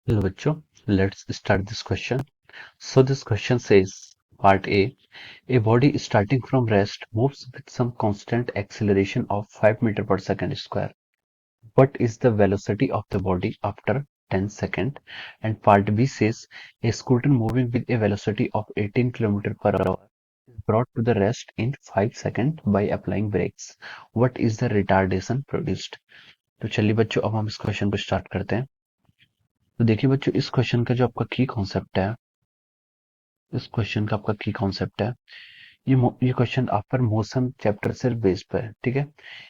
Hello bachcho, let's start this question. So this question says, part A body starting from rest moves with some constant acceleration of 5 meter per second square. What is the velocity of the body after 10 seconds? And part B says, a scooter moving with a velocity of 18 km per hour is brought to the rest in 5 seconds by applying brakes. What is the retardation produced? तो चलिए बच्चों अब हम इस question को start करते हैं। तो देखिए बच्चों इस क्वेश्चन का जो आपका की कॉन्सेप्ट है, इस क्वेश्चन का आपका की कॉन्सेप्ट है, ये क्वेश्चन आप पर मोशन चैप्टर से बेस्ड है। ठीक है,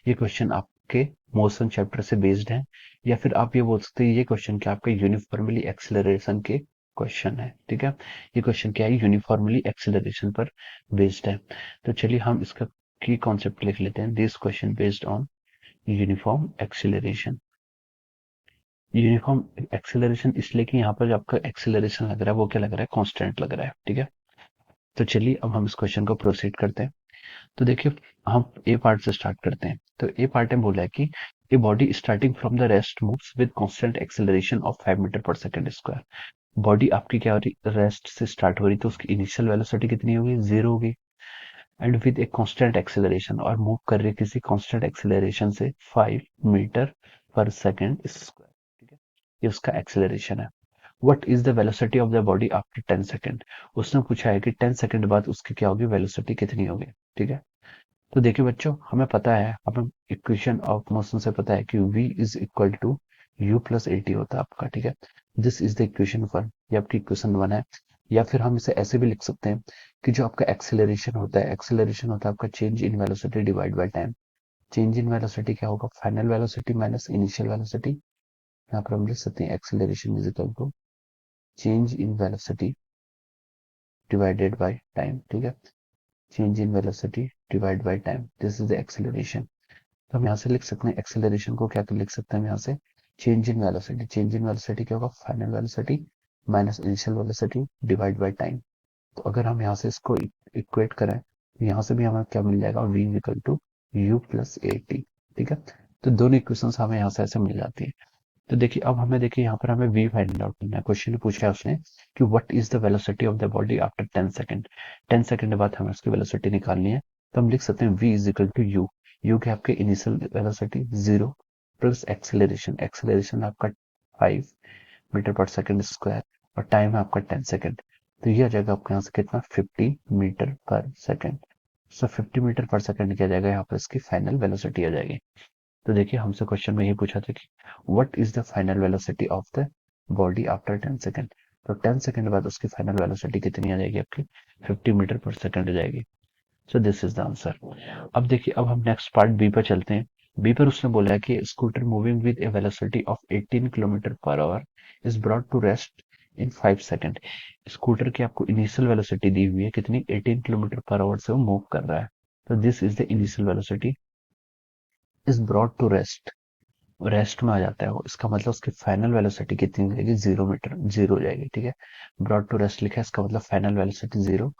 ये क्वेश्चन आपके मोशन चैप्टर से बेस्ड है, या फिर आप ये बोल सकते हैं ये क्वेश्चन क्या आपके यूनिफॉर्मली एक्सेलरेशन के क्वेश्चन है। ठीक है, ये क्वेश्चन क्या है, यूनिफॉर्मली एक्सेलरेशन पर बेस्ड है। तो चलिए हम इसका की कॉन्सेप्ट लिख लेते हैं। This question based on uniform acceleration. Uniform acceleration इसलिए कि यहाँ पर जो आपका एक्सेलरेशन लग रहा है वो क्या लग रहा है, कांस्टेंट लग रहा है। ठीक है, तो चलिए अब हम इस क्वेश्चन को प्रोसीड करते हैं। तो देखिए हम ए पार्ट से स्टार्ट करते हैं। तो ए पार्ट में बोला है कि a body starting from the rest moves with constant acceleration of 5 metre per second square. Body आपकी क्या हो रही, रेस्ट से स्टार्ट हो रही, तो उसकी इनिशियल वेलोसिटी कितनी होगी, जीरो होगी। And with a constant acceleration, और मूव कर रही है किसी कांस्टेंट एक्सेलरेशन से 5 मीटर पर सेकंड स्क्वायर। ठीक है, ये उसका एक्सेलरेशन है। What is the velocity of the body after 10 second. उसने पूछा है कि 10 सेकंड बाद उसकी क्या होगी, वेलोसिटी कितनी होगी। ठीक है, तो देखिए बच्चों हमें पता है, हमें इक्वेशन ऑफ मोशन से पता है कि v is equal to u plus a t होता है आपका। ठीक है, this is the equation one, ये आपकी इक्वेशन वन है। या फिर हम इसे ऐसे भी लिख सकते हैं कि जो आपका एक्सेलरेशन होता है, एक्सेलरेशन होता है आपका change in velocity divide by time. Change in velocity क्या होगा, final velocity minus initial velocity. यहाँ पर हम लिख सकते हैं acceleration is equal to change in velocity divided by time. ठीक है, change in velocity divide by time, this is the acceleration. तो हम यहाँ से लिख सकते हैं एक्सेलरेशन को, क्या लिख सकते हैं हम यहाँ से, change in velocity. Change in velocity क्या होगा, final velocity minus initial velocity divide by time. तो अगर हम यहाँ से इसको इक्वेट करें तो यहाँ से भी हमें क्या मिल जाएगा, v equal to u plus a t. ठीक है, तो दोनों इक्वेशंस हमें यहाँ से ऐसे मिल जाती है। तो देखिए अब हमें, देखिए यहाँ पर हमें v फाइंड आउट करना है। क्वेश्चन पूछा है उसने कि what is the velocity of the body after 10 second. 10 second के बाद हमें उसकी वेलोसिटी निकालनी है। तो हम लिख सकते हैं v is equal to u. U के आपके initial velocity zero plus acceleration, acceleration आपका 5 मीटर पर सेकंड स्क्वायर, और टाइम है आपका 10 सेकंड। तो ये आ जाएगा आपके यहाँ से कितना, 50 मीटर पर सेकंड। सो 50 मीटर पर सेकंड क्या जाएगा, यहाँ पर इसकी फाइनल वेलोसिटी आ जाएगी। तो देखिए हमसे क्वेश्चन में ये पूछा था कि what is the final velocity of the body after 10 second. तो 10 सेकंड बाद उसकी फाइनल वेलोसिटी कितनी आ जाएगी आपकी, 50 मीटर पर सेकंड आ जाएगी। सो दिस इज द आंसर। अब देखिए अब हम नेक्स्ट पार्ट बी पर चलते हैं। बी पर उसने बोला है कि scooter moving with a velocity of 18 kilometre per hour is brought to rest in 5 second. Scooter की आपको इनिशियल वेलोसिटी दी हुई है कितनी, 18 किलोमीटर पर आवर से वो मूव कर रहा है। तो this is the initial velocity is brought to rest, rest में आ जाता है वो, इसका मतलब उसकी फाइनल वेलोसिटी कितनी हो जाएगी, जीरो मीटर, जीरो हो जाएगी। ठीक है, ब्रॉड टू रेस्ट लिखा है, इसका मतलब final velocity zero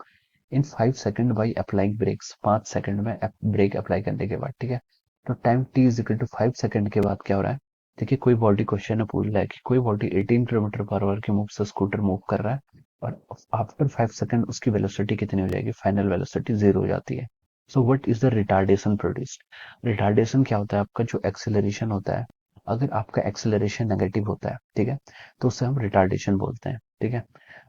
in 5 second by applying brakes, 5 second में ब्रेक अप्लाई करने के बाद। ठीक है, तो time t is equal to 5 second के बाद क्या हो रहा है। देखिए कोई बॉडी, क्वेश्चन है पूछ रहा है कि कोई बॉडी 18 किलोमीटर पर आवर के मूव से स्कूटर मूव कर रहा है, और आफ्टर 5 सेकंड उसकी वेलोसिटी कितनी हो जाएगी, फाइनल वेलोसिटी जीरो हो जाती है। So what is the retardation produced. Retardation क्या होता है, आपका जो एक्सेलरेशन होता है, अगर आपका एक्सेलरेशन नेगेटिव होता है, ठीक है, तो उसे हम रिटार्डेशन बोलते हैं। ठीक है,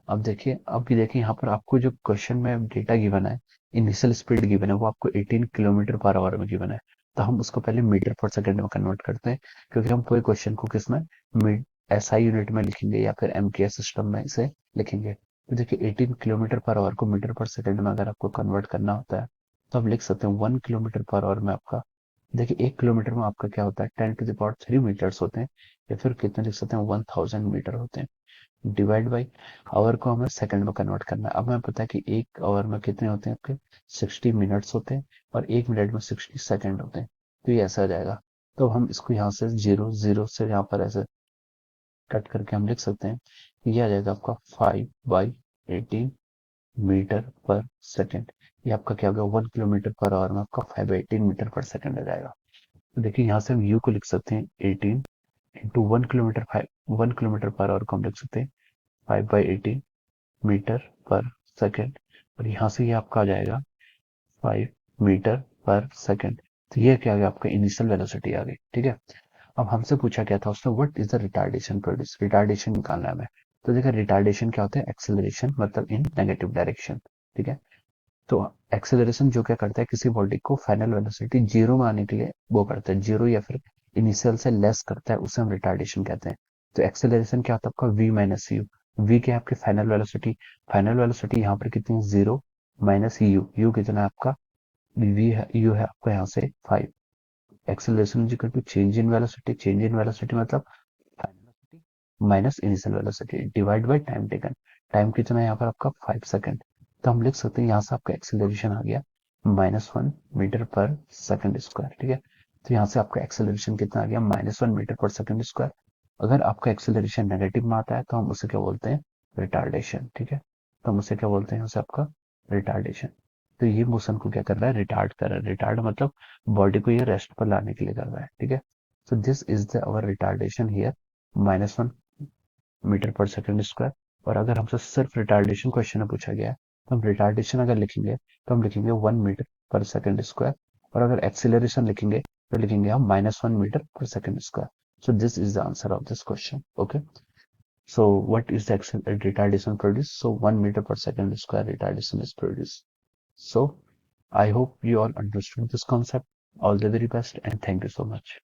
अब देखिए, अब ये देखिए यहाँ पर आपको जो क्वेश्चन में डेटा गिवन है, इनिशियल स्पीड गिवन है, वो आपको 18 किलोमीटर पर आवर में गिवन है। तो हम उसको पहले मीटर पर सेकंड में कन्वर्ट करते हैं, क्योंकि हम पूरे क्वेश्चन को किस में, एसआई यूनिट में लिखेंगे या फिर एमकेएस सिस्टम में इसे लिखेंगे। तो देखिए 18 किलोमीटर पर आवर को मीटर पर सेकंड में अगर आपको कन्वर्ट करना होता है, तो हम लिख सकते हैं 1 किलोमीटर पर आवर में आपका, देखिए 1 किलोमीटर में आपका क्या होता है, 10 टू द पावर 3 मीटर्स होते हैं, या फिर कितने लिख सकते हैं, 1000 मीटर होते हैं। डिवाइड बाई आवर को हमें सेकंड में कन्वर्ट करना है। अब हमें पता है कि एक आवर में कितने होते हैं आपके, 60 मिनट्स होते हैं, और 1 मिनट में 60 सेकंड होते हैं। तो ये ऐसा आ जाएगा। तो हम इसको यहाँ से जीरो जीरो से यहाँ पर ऐसे कट करके हम लिख सकते हैं कि ये आ जाएगा आपका 5/18 मीटर पर सेकंड। ये आपका क्या होगा, 1 किलोमीटर पर आवर में आपका 5/18 मीटर पर सेकंड आ जाएगा। तो देखिए यहाँ से हम u को लिख सकते हैं 18 इंटू 1 किलोमीटर पर आवर को हम लिख सकते हैं 5/18 मीटर पर सेकेंड, और यहाँ से ये आपका आ जाएगा 5 मीटर पर सेकेंड। तो ये क्या आ गया, आपका इनिशियल वेलोसिटी आ गई। ठीक है, अब हमसे पूछा क्या था उसने, what is the retardation produce, retardation निकालना है हमें। तो देखिए रिटार्डेशन क्या होता है, एक्सेलरेशन मतलब इन नेगेटिव डायरेक्शन। ठीक है, तो एक्सेलरेशन जो क्या करता है, किसी बॉडी को फाइनल वेलोसिटी जीरो में आने के लिए वो करता है, जीरो या फिर इनिशियल से लेस करता है, उसे हम रिटार्डेशन कहते हैं। तो एक्सेलरेशन क्या होता है आपका, v माइनस यू। v क्या है आपकी फाइनल वेलोसिटी, फाइनल वेलोसिटी यहाँ पर कितनी है, जीरो माइनस यू, यू कितना है आपका, v है, u है आपका यहाँ से 5। Acceleration is equal to change in velocity, change in velocity मतलब final velocity minus initial velocity divide by time taken. Time कितना है यहाँ पर आपका 5 सेकंड। तो हम लिख सकते हैं यहाँ से आपका एक्सेलरेशन आ गया -1 मीटर पर सेकंड स्क्वायर। ठीक है, तो यहाँ से आपका एक्सेलरेशन कितना आ गया, -1 मीटर पर सेकंड स्क्वायर। अगर आपका एक्सेलरेशन नेगेटिव में आता है तो हम उसे क्या बोलते हैं, रिटार्डेशन। ठीक है, तो हम उसे क्या बोलते हैं, उसे आपका रिटार्डेशन। तो ये मोशन को क्या कर रहा है, रिटार्ड कर रहा है। रिटार्ड मतलब बॉडी को ये रेस्ट पर लाने के लिए कर रहा है। ठीक है, so this is the our retardation here, -1 meter per second square. और अगर हमसे सिर्फ रिटार्डेशन क्वेश्चन में पूछा गया है तो हम रिटार्डेशन अगर लिखेंगे तो हम लिखेंगे 1 मीटर पर सेकंड स्क्वायर, और अगर एक्सीलरेशन लिखेंगे तो लिखेंगे हम -1 meter per second square. So this is the answer of this question. Okay, so what is the retardation produced, so 1 meter per second square retardation is produced. So I hope you all understood this concept. All the very best and thank you so much.